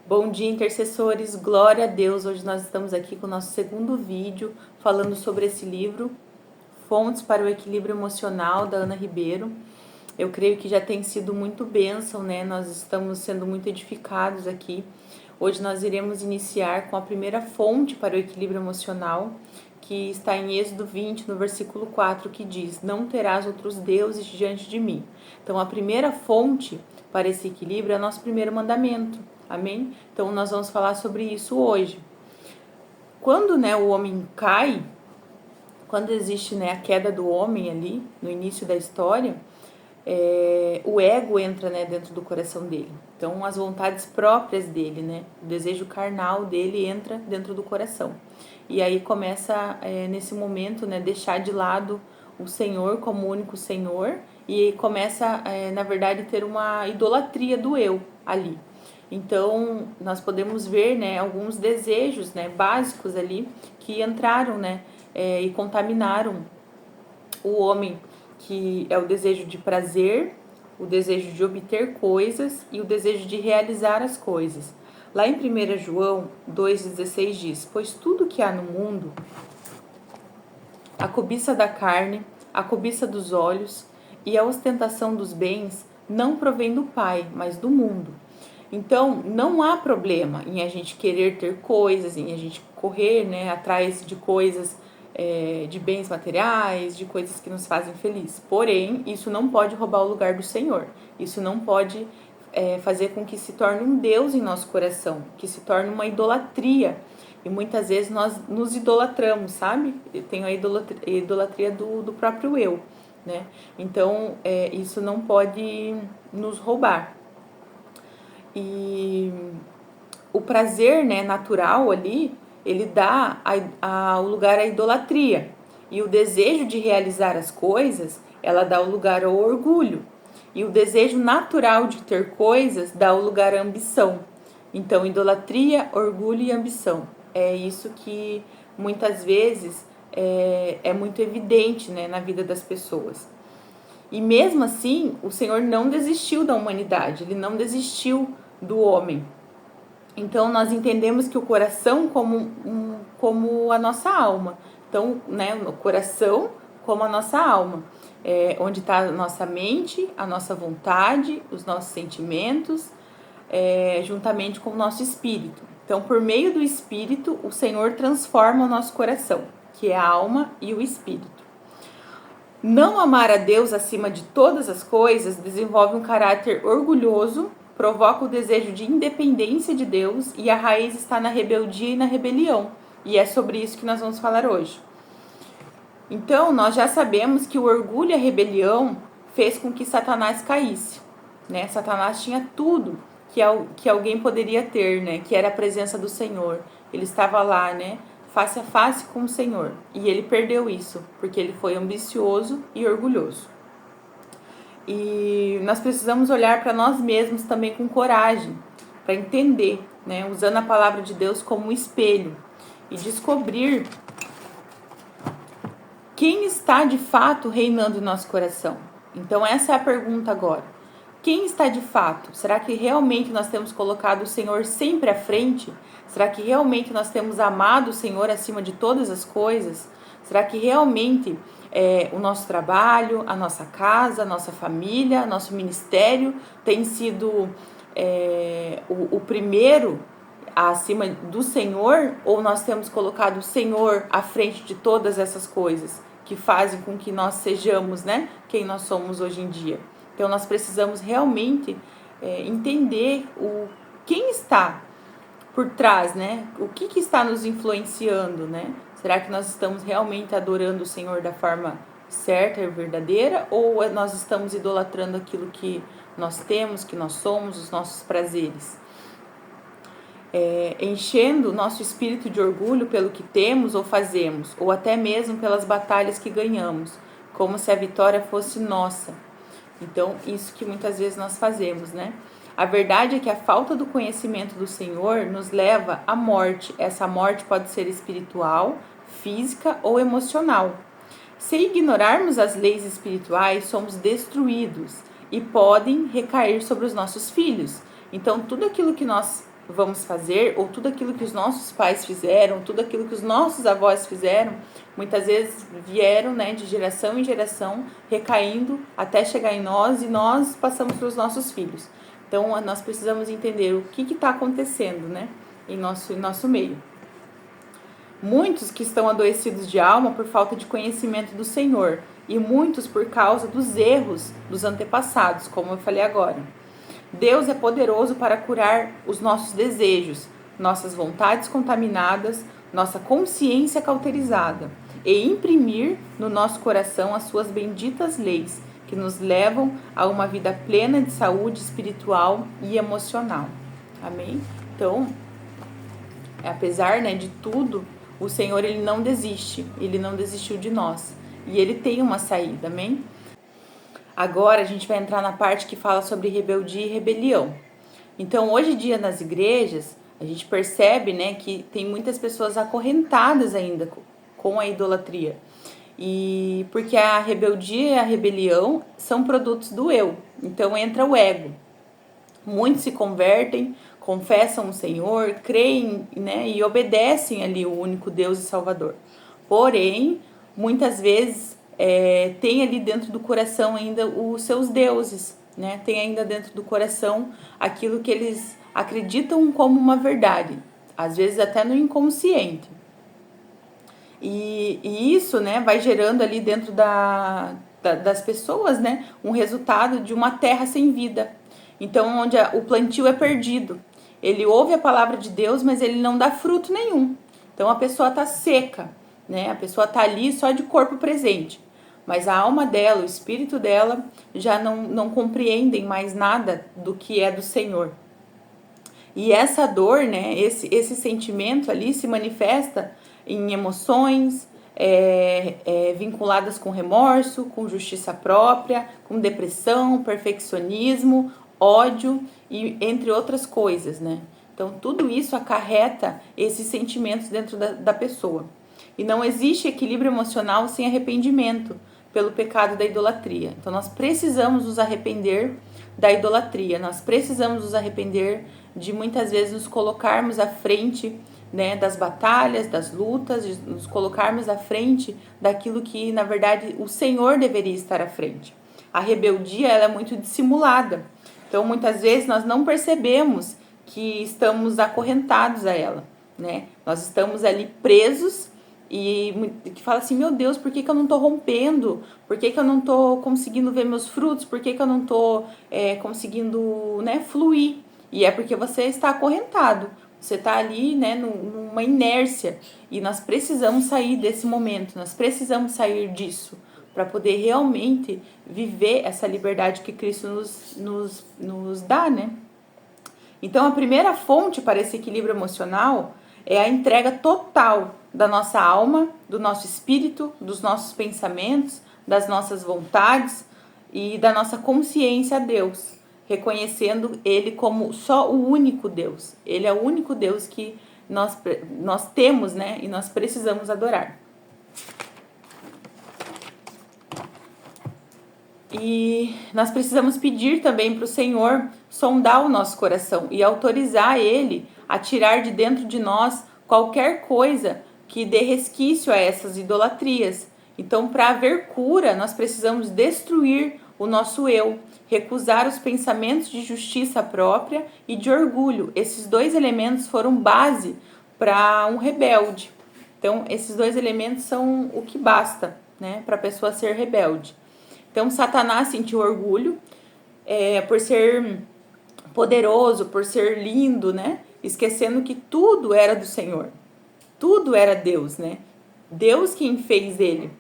Bom dia, intercessores, glória a Deus. Hoje nós estamos aqui com o nosso segundo vídeo falando sobre esse livro, Fontes para o Equilíbrio Emocional, da Ana Ribeiro. Eu creio que já tem sido muito bênção, né? Nós estamos sendo muito edificados aqui. Hoje nós iremos iniciar com a primeira fonte para o equilíbrio emocional, que está em Êxodo 20, no versículo 4, que diz: Não terás outros deuses diante de mim. Então, a primeira fonte para esse equilíbrio é o nosso primeiro mandamento. Amém? Então, nós vamos falar sobre isso hoje. Quando, o homem cai, quando existe, a queda do homem ali, no início da história, o ego entra, dentro do coração dele. Então, as vontades próprias dele, o desejo carnal dele entra dentro do coração. E aí começa, nesse momento, deixar de lado o Senhor como único Senhor e começa, na verdade, ter uma idolatria do eu ali. Então, nós podemos ver, alguns desejos, básicos ali que entraram, e contaminaram o homem, que é o desejo de prazer, o desejo de obter coisas e o desejo de realizar as coisas. Lá em 1 João 2,16 diz: Pois tudo que há no mundo, a cobiça da carne, a cobiça dos olhos e a ostentação dos bens, não provém do Pai, mas do mundo. Então, não há problema em a gente querer ter coisas, em a gente correr, atrás de coisas, de bens materiais, de coisas que nos fazem felizes. Porém, isso não pode roubar o lugar do Senhor. Isso não pode fazer com que se torne um Deus em nosso coração, que se torne uma idolatria. E muitas vezes nós nos idolatramos, sabe? Tem a idolatria do próprio eu, Então, isso não pode nos roubar. E o prazer, natural ali, ele dá ao lugar à idolatria. E o desejo de realizar as coisas, ela dá o lugar ao orgulho. E o desejo natural de ter coisas dá o lugar à ambição. Então, idolatria, orgulho e ambição. É isso que muitas vezes é muito evidente, na vida das pessoas. E mesmo assim, o Senhor não desistiu da humanidade, Ele não desistiu do homem. Então, nós entendemos que o coração como a nossa alma. Então, o coração como a nossa alma. Onde está a nossa mente, a nossa vontade, os nossos sentimentos, juntamente com o nosso espírito. Então, por meio do espírito, o Senhor transforma o nosso coração, que é a alma e o espírito. Não amar a Deus acima de todas as coisas desenvolve um caráter orgulhoso, provoca o desejo de independência de Deus e a raiz está na rebeldia e na rebelião. E é sobre isso que nós vamos falar hoje. Então, nós já sabemos que o orgulho e a rebelião fez com que Satanás caísse. Satanás tinha tudo que alguém poderia ter, que era a presença do Senhor. Ele estava lá, face a face com o Senhor. E ele perdeu isso, porque ele foi ambicioso e orgulhoso. E nós precisamos olhar para nós mesmos também com coragem, para entender, usando a palavra de Deus como um espelho e descobrir quem está de fato reinando em nosso coração. Então essa é a pergunta agora. Quem está de fato? Será que realmente nós temos colocado o Senhor sempre à frente? Será que realmente nós temos amado o Senhor acima de todas as coisas? Será que realmente o nosso trabalho, a nossa casa, a nossa família, nosso ministério tem sido o primeiro acima do Senhor? Ou nós temos colocado o Senhor à frente de todas essas coisas que fazem com que nós sejamos, quem nós somos hoje em dia? Então, nós precisamos realmente entender quem está por trás, O que está nos influenciando, Será que nós estamos realmente adorando o Senhor da forma certa e verdadeira? Ou nós estamos idolatrando aquilo que nós temos, que nós somos, os nossos prazeres? Enchendo o nosso espírito de orgulho pelo que temos ou fazemos, ou até mesmo pelas batalhas que ganhamos, como se a vitória fosse nossa. Então, isso que muitas vezes nós fazemos, A verdade é que a falta do conhecimento do Senhor nos leva à morte. Essa morte pode ser espiritual, física ou emocional. Se ignorarmos as leis espirituais, somos destruídos e podem recair sobre os nossos filhos. Então, tudo aquilo que nós vamos fazer, ou tudo aquilo que os nossos pais fizeram, tudo aquilo que os nossos avós fizeram, muitas vezes vieram, né, de geração em geração, recaindo até chegar em nós, e nós passamos para os nossos filhos. Então, nós precisamos entender o que está acontecendo, né, em nosso meio. Muitos que estão adoecidos de alma por falta de conhecimento do Senhor, e muitos por causa dos erros dos antepassados, como eu falei agora. Deus é poderoso para curar os nossos desejos, nossas vontades contaminadas, nossa consciência cauterizada e imprimir no nosso coração as suas benditas leis, que nos levam a uma vida plena de saúde espiritual e emocional. Amém? Então, apesar, né, de tudo, o Senhor, ele não desiste, ele não desistiu de nós e ele tem uma saída, amém? Agora a gente vai entrar na parte que fala sobre rebeldia e rebelião. Então, hoje em dia nas igrejas, a gente percebe, né, que tem muitas pessoas acorrentadas ainda com a idolatria. E porque a rebeldia e a rebelião são produtos do eu. Então entra o ego. Muitos se convertem, confessam o Senhor, creem, né, e obedecem ali o único Deus e Salvador. Porém, muitas vezes tem ali dentro do coração ainda os seus deuses, né? Tem ainda dentro do coração aquilo que eles acreditam como uma verdade, às vezes até no inconsciente. E isso, né, vai gerando ali dentro das pessoas, né, um resultado de uma terra sem vida. Então, onde o plantio é perdido. Ele ouve a palavra de Deus, mas ele não dá fruto nenhum. Então, a pessoa está seca, né? A pessoa está ali só de corpo presente. Mas a alma dela, o espírito dela, já não compreendem mais nada do que é do Senhor. E essa dor, né, esse sentimento ali se manifesta em emoções vinculadas com remorso, com justiça própria, com depressão, perfeccionismo, ódio e entre outras coisas, né? Então, tudo isso acarreta esses sentimentos dentro da pessoa. E não existe equilíbrio emocional sem arrependimento pelo pecado da idolatria. Então, nós precisamos nos arrepender da idolatria. Nós precisamos nos arrepender de muitas vezes nos colocarmos à frente, né, das batalhas, das lutas, de nos colocarmos à frente daquilo que, na verdade, o Senhor deveria estar à frente. A rebeldia, ela é muito dissimulada. Então, muitas vezes, nós não percebemos que estamos acorrentados a ela, né? Nós estamos ali presos e que fala assim, meu Deus, por que eu não tô rompendo? Por que eu não tô conseguindo ver meus frutos? Por que eu não tô conseguindo, né, fluir? E é porque você está acorrentado. Você está ali, né, numa inércia. E nós precisamos sair desse momento. Nós precisamos sair disso para poder realmente viver essa liberdade que Cristo nos dá, né? Então, a primeira fonte para esse equilíbrio emocional é a entrega total da nossa alma, do nosso espírito, dos nossos pensamentos, das nossas vontades e da nossa consciência a Deus, reconhecendo Ele como só o único Deus. Ele é o único Deus que nós temos, né, e nós precisamos adorar. E nós precisamos pedir também para o Senhor sondar o nosso coração e autorizar Ele a tirar de dentro de nós qualquer coisa que dê resquício a essas idolatrias. Então, para haver cura, nós precisamos destruir o nosso eu, recusar os pensamentos de justiça própria e de orgulho. Esses dois elementos foram base para um rebelde. Então, esses dois elementos são o que basta, né, para a pessoa ser rebelde. Então, Satanás sentiu orgulho por ser poderoso, por ser lindo, né? Esquecendo que tudo era do Senhor. Tudo era Deus, né? Deus quem fez ele.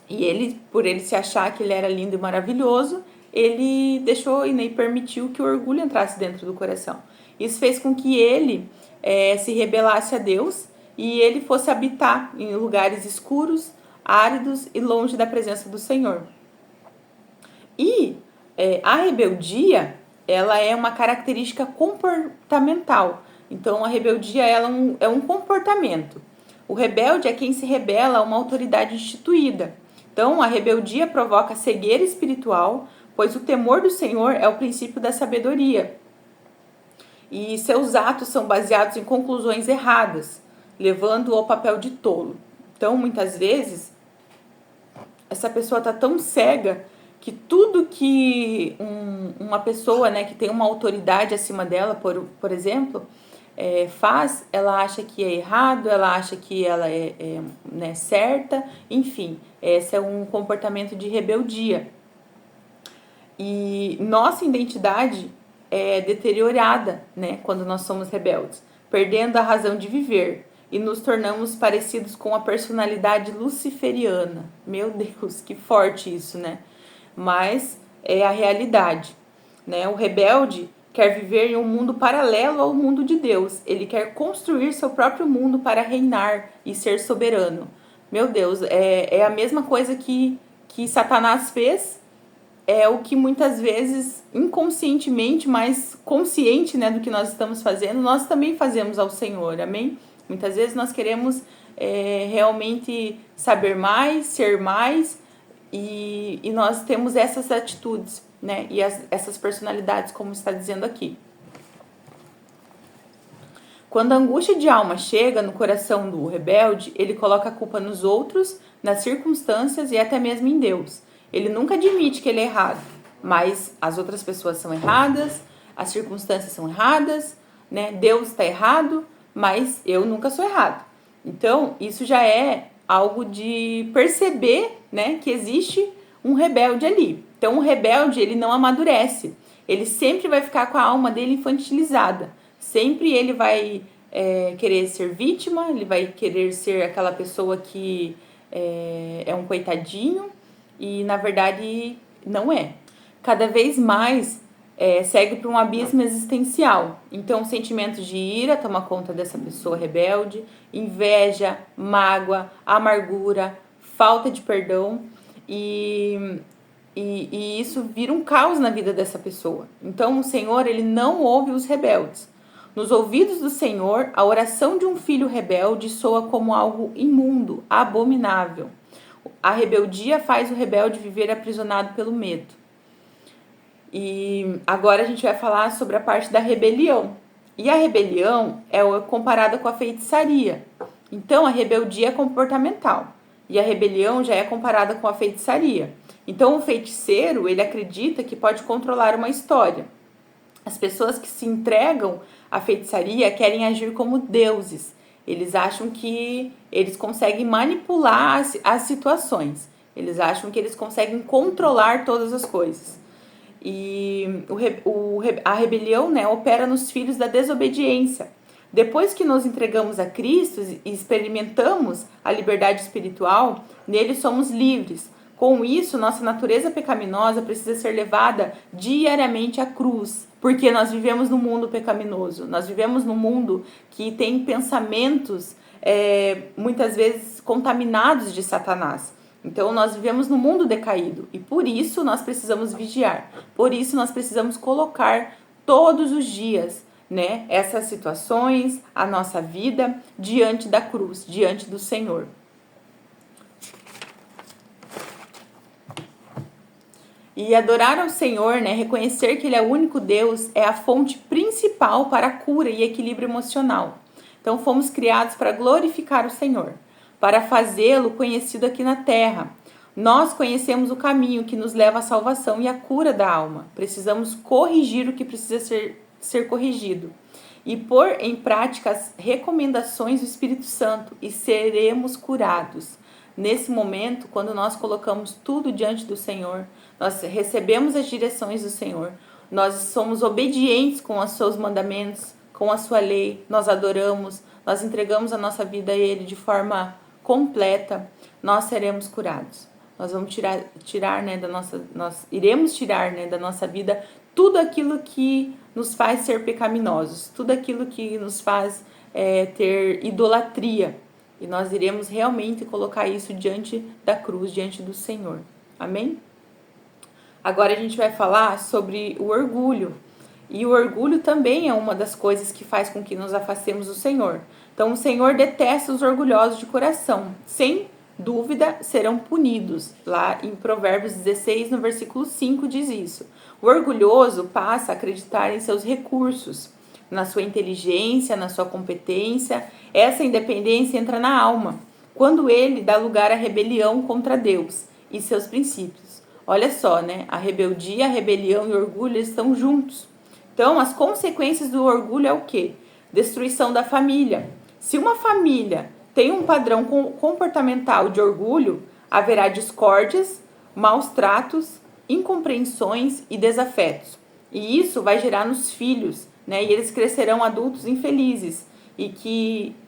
E ele, por ele se achar que ele era lindo e maravilhoso, ele deixou e nem permitiu que o orgulho entrasse dentro do coração. Isso fez com que ele se rebelasse a Deus e ele fosse habitar em lugares escuros, áridos e longe da presença do Senhor. E a rebeldia, ela é uma característica comportamental. Então, a rebeldia ela é um comportamento. O rebelde é quem se rebela a uma autoridade instituída. Então, a rebeldia provoca cegueira espiritual, pois o temor do Senhor é o princípio da sabedoria. e seus atos são baseados em conclusões erradas, levando-o ao papel de tolo. Então, muitas vezes, essa pessoa está tão cega que tudo que uma pessoa, né, que tem uma autoridade acima dela, por exemplo, faz, ela acha que é errado, ela acha que ela né, certa, enfim, esse é um comportamento de rebeldia. E nossa identidade é deteriorada, né, quando nós somos rebeldes, perdendo a razão de viver e nos tornamos parecidos com a personalidade luciferiana. Meu Deus, que forte isso, né? Mas é a realidade, né? O rebelde quer viver em um mundo paralelo ao mundo de Deus. Ele quer construir seu próprio mundo para reinar e ser soberano. Meu Deus, é a mesma coisa que Satanás fez. É o que muitas vezes, inconscientemente, mas consciente, né, do que nós estamos fazendo, nós também fazemos ao Senhor, amém? Muitas vezes nós queremos realmente saber mais, ser mais, e nós temos essas atitudes, né, e essas personalidades, como está dizendo aqui. Quando a angústia de alma chega no coração do rebelde, ele coloca a culpa nos outros, nas circunstâncias e até mesmo em Deus. Ele nunca admite que ele é errado, mas as outras pessoas são erradas, as circunstâncias são erradas, né? Deus está errado, mas eu nunca sou errado. Então, isso já é algo de perceber, né, que existe um rebelde ali. Então, o rebelde, ele não amadurece. Ele sempre vai ficar com a alma dele infantilizada. Sempre ele vai querer ser vítima, ele vai querer ser aquela pessoa que é um coitadinho, e na verdade não é. Cada vez mais segue para um abismo existencial. Então, sentimentos de ira toma conta dessa pessoa rebelde, inveja, mágoa, amargura, falta de perdão, e isso vira um caos na vida dessa pessoa. Então, o Senhor, ele não ouve os rebeldes. Nos ouvidos do Senhor, a oração de um filho rebelde soa como algo imundo, abominável. A rebeldia faz o rebelde viver aprisionado pelo medo. E agora a gente vai falar sobre a parte da rebelião. E a rebelião é comparada com a feitiçaria. Então, a rebeldia é comportamental. E a rebelião já é comparada com a feitiçaria. Então, o feiticeiro, ele acredita que pode controlar uma história. As pessoas que se entregam à feitiçaria querem agir como deuses. Eles acham que eles conseguem manipular as situações. Eles acham que eles conseguem controlar todas as coisas. E a rebelião, né, opera nos filhos da desobediência. Depois que nos entregamos a Cristo e experimentamos a liberdade espiritual, nele somos livres. Com isso, nossa natureza pecaminosa precisa ser levada diariamente à cruz, porque nós vivemos num mundo pecaminoso, nós vivemos num mundo que tem pensamentos muitas vezes contaminados de Satanás. Então, nós vivemos num mundo decaído e por isso nós precisamos vigiar, por isso nós precisamos colocar todos os dias, né, essas situações, a nossa vida diante da cruz, diante do Senhor. E adorar ao Senhor, né, reconhecer que Ele é o único Deus, é a fonte principal para a cura e equilíbrio emocional. Então, fomos criados para glorificar o Senhor, para fazê-lo conhecido aqui na terra. Nós conhecemos o caminho que nos leva à salvação e à cura da alma. Precisamos corrigir o que precisa ser corrigido e pôr em prática as recomendações do Espírito Santo e seremos curados. Nesse momento, quando nós colocamos tudo diante do Senhor, nós recebemos as direções do Senhor, nós somos obedientes com os seus mandamentos, com a sua lei, nós adoramos, nós entregamos a nossa vida a Ele de forma completa, nós seremos curados. Nós vamos tirar, né, nós iremos tirar, né, da nossa vida tudo aquilo que nos faz ser pecaminosos, tudo aquilo que nos faz ter idolatria. E nós iremos realmente colocar isso diante da cruz, diante do Senhor. Amém? Agora a gente vai falar sobre o orgulho. E o orgulho também é uma das coisas que faz com que nos afastemos do Senhor. Então o Senhor detesta os orgulhosos de coração. Sem dúvida serão punidos. Lá em Provérbios 16, no versículo 5, diz isso. O orgulhoso passa a acreditar em seus recursos. na sua inteligência, na sua competência. Essa independência entra na alma, quando ele dá lugar à rebelião contra Deus e seus princípios. Olha só, né? A rebeldia, a rebelião e o orgulho estão juntos. Então, as consequências do orgulho é o quê? Destruição da família. Se uma família tem um padrão comportamental de orgulho, haverá discórdias, maus tratos, incompreensões e desafetos. E isso vai gerar nos filhos, né? E eles crescerão adultos infelizes.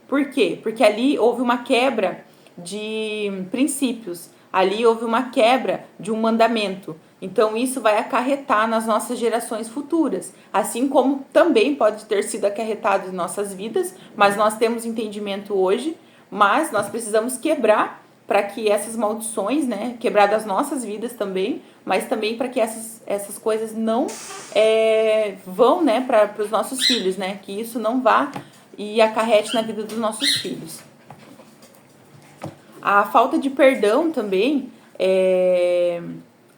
Por quê? Porque ali houve uma quebra de princípios. Ali houve uma quebra de um mandamento. Então isso vai acarretar nas nossas gerações futuras, assim como também pode ter sido acarretado em nossas vidas, mas nós temos entendimento hoje, mas nós precisamos quebrar para que essas maldições, né, quebrar das nossas vidas também, mas também para que essas coisas não vão, né, para os nossos filhos, né, que isso não vá e acarrete na vida dos nossos filhos. A falta de perdão também,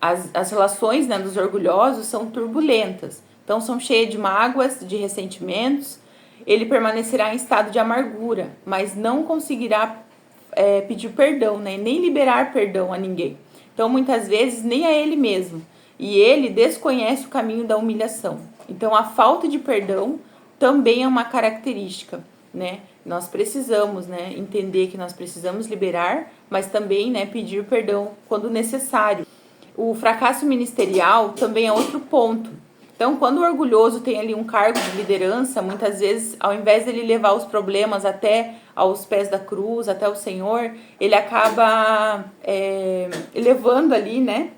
as relações, né, dos orgulhosos são turbulentas, então são cheias de mágoas, de ressentimentos. Ele permanecerá em estado de amargura, mas não conseguirá pedir perdão, né, nem liberar perdão a ninguém. Então muitas vezes nem a ele mesmo, e ele desconhece o caminho da humilhação. Então a falta de perdão também é uma característica, né? Nós precisamos, né, entender que nós precisamos liberar, mas também, né, pedir perdão quando necessário. O fracasso ministerial também é outro ponto. Então, quando o orgulhoso tem ali um cargo de liderança, muitas vezes, ao invés dele levar os problemas até aos pés da cruz, até o Senhor, ele acaba levando ali, né,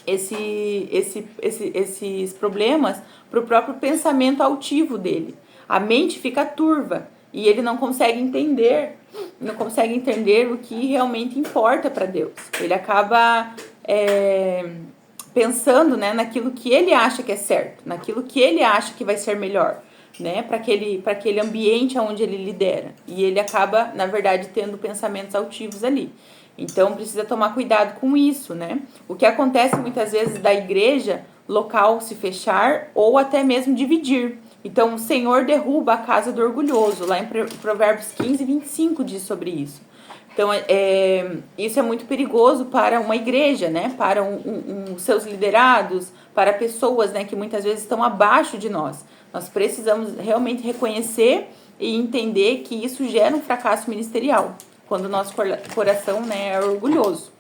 esses problemas para o próprio pensamento altivo dele. A mente fica turva e ele não consegue entender o que realmente importa para Deus. Ele acaba pensando, né, naquilo que ele acha que é certo, naquilo que ele acha que vai ser melhor, né, para aquele ambiente onde ele lidera. E ele acaba, na verdade, tendo pensamentos altivos ali. Então, precisa tomar cuidado com isso, né? O que acontece muitas vezes da igreja local se fechar ou até mesmo dividir. Então, o Senhor derruba a casa do orgulhoso. Lá em Provérbios 15, 25 diz sobre isso. Então, isso é muito perigoso para uma igreja, né? Para os seus liderados, para pessoas, né, que muitas vezes estão abaixo de nós. Nós precisamos realmente reconhecer e entender que isso gera um fracasso ministerial, quando o nosso coração, né, é orgulhoso.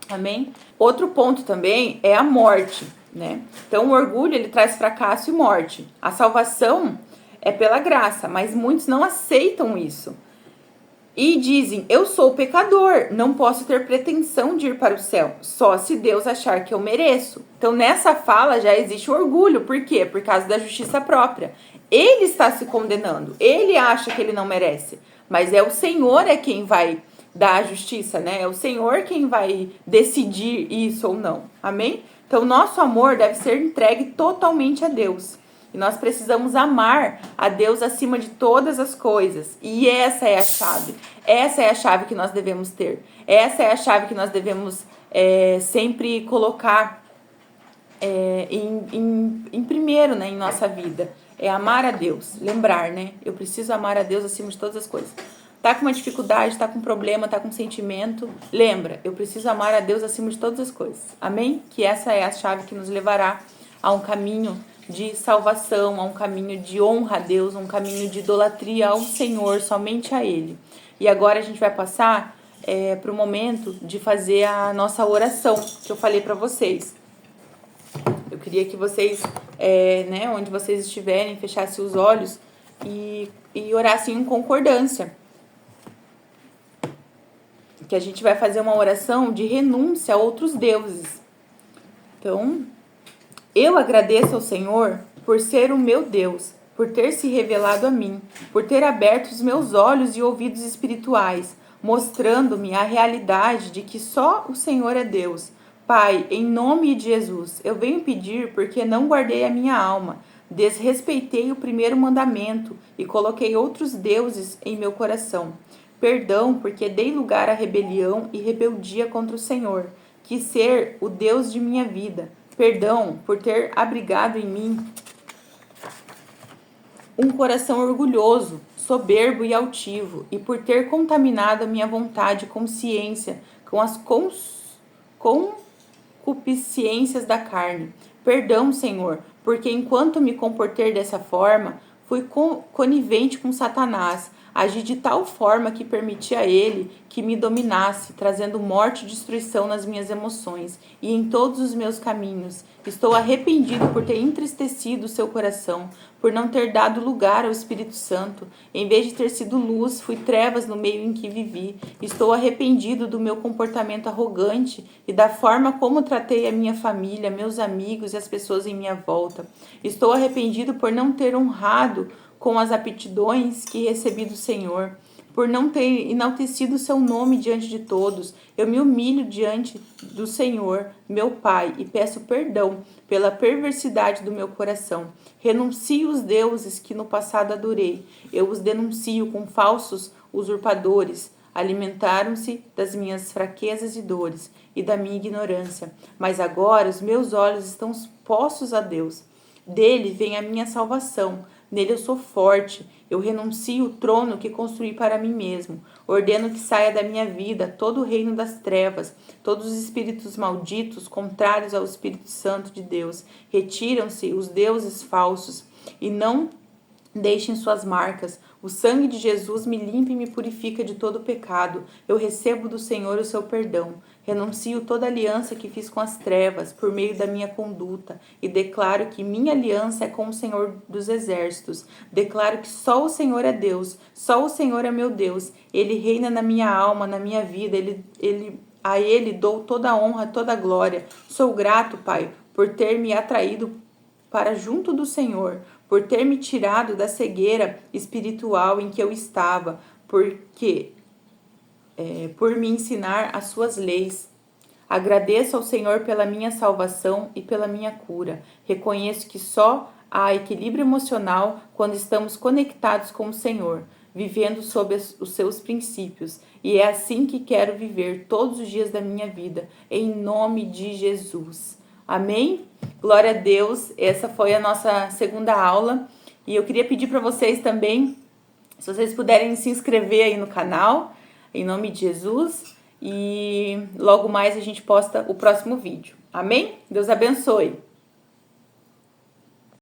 Amém? Outro ponto também é a morte, né? Então, o orgulho, ele traz fracasso e morte. A salvação é pela graça, mas muitos não aceitam isso. E dizem, eu sou pecador, não posso ter pretensão de ir para o céu, só se Deus achar que eu mereço. Então, nessa fala já existe orgulho. Por quê? Por causa da justiça própria. Ele está se condenando, ele acha que ele não merece. Mas é o Senhor quem vai dar a justiça, né? É o Senhor quem vai decidir isso ou não. Amém? Então, nosso amor deve ser entregue totalmente a Deus. E nós precisamos amar a Deus acima de todas as coisas. E essa é a chave. Essa é a chave que nós devemos ter. Essa é a chave que nós devemos sempre colocar em primeiro, né, em nossa vida. É amar a Deus. Lembrar, né? Eu preciso amar a Deus acima de todas as coisas. Tá com uma dificuldade, tá com um problema, tá com um sentimento. Lembra, eu preciso amar a Deus acima de todas as coisas. Amém? Que essa é a chave que nos levará a um caminho de salvação, a um caminho de honra a Deus, um caminho de idolatria ao Senhor, somente a Ele. E agora a gente vai passar para o momento de fazer a nossa oração, que eu falei para vocês. Eu queria que vocês, né, onde vocês estiverem, fechassem os olhos e orassem em concordância. Que a gente vai fazer uma oração de renúncia a outros deuses. Então, eu agradeço ao Senhor por ser o meu Deus, por ter se revelado a mim, por ter aberto os meus olhos e ouvidos espirituais, mostrando-me a realidade de que só o Senhor é Deus. Pai, em nome de Jesus, eu venho pedir porque não guardei a minha alma, desrespeitei o primeiro mandamento e coloquei outros deuses em meu coração. Perdão porque dei lugar à rebelião e rebeldia contra o Senhor, quis ser o Deus de minha vida. Perdão por ter abrigado em mim um coração orgulhoso, soberbo e altivo, e por ter contaminado a minha vontade e consciência com as concupiscências da carne. Perdão, Senhor, porque enquanto me comportei dessa forma, fui conivente com Satanás, agi de tal forma que permiti a ele que me dominasse, trazendo morte e destruição nas minhas emoções e em todos os meus caminhos. Estou arrependido por ter entristecido o seu coração, por não ter dado lugar ao Espírito Santo. Em vez de ter sido luz, fui trevas no meio em que vivi. Estou arrependido do meu comportamento arrogante e da forma como tratei a minha família, meus amigos e as pessoas em minha volta. Estou arrependido por não ter honrado com as aptidões que recebi do Senhor, por não ter enaltecido o seu nome diante de todos. Eu me humilho diante do Senhor, meu Pai, e peço perdão pela perversidade do meu coração. Renuncio os deuses que no passado adorei. Eu os denuncio com falsos usurpadores. Alimentaram-se das minhas fraquezas e dores e da minha ignorância. Mas agora os meus olhos estão postos a Deus. Dele vem a minha salvação. Nele eu sou forte. Eu renuncio o trono que construí para mim mesmo. Ordeno que saia da minha vida todo o reino das trevas, todos os espíritos malditos, contrários ao Espírito Santo de Deus. Retiram-se os deuses falsos e não deixem suas marcas. O sangue de Jesus me limpa e me purifica de todo pecado. Eu recebo do Senhor o seu perdão. Renuncio toda aliança que fiz com as trevas por meio da minha conduta e declaro que minha aliança é com o Senhor dos Exércitos. Declaro que só o Senhor é Deus, só o Senhor é meu Deus. Ele reina na minha alma, na minha vida. A Ele dou toda a honra, toda a glória. Sou grato, Pai, por ter me atraído para junto do Senhor, por ter me tirado da cegueira espiritual em que eu estava, por me ensinar as suas leis. Agradeço ao Senhor pela minha salvação e pela minha cura. Reconheço que só há equilíbrio emocional quando estamos conectados com o Senhor, vivendo sob os seus princípios. E é assim que quero viver todos os dias da minha vida, em nome de Jesus. Amém? Glória a Deus. Essa foi a nossa segunda aula. E eu queria pedir para vocês também, se vocês puderem se inscrever aí no canal, em nome de Jesus. E logo mais a gente posta o próximo vídeo. Amém? Deus abençoe.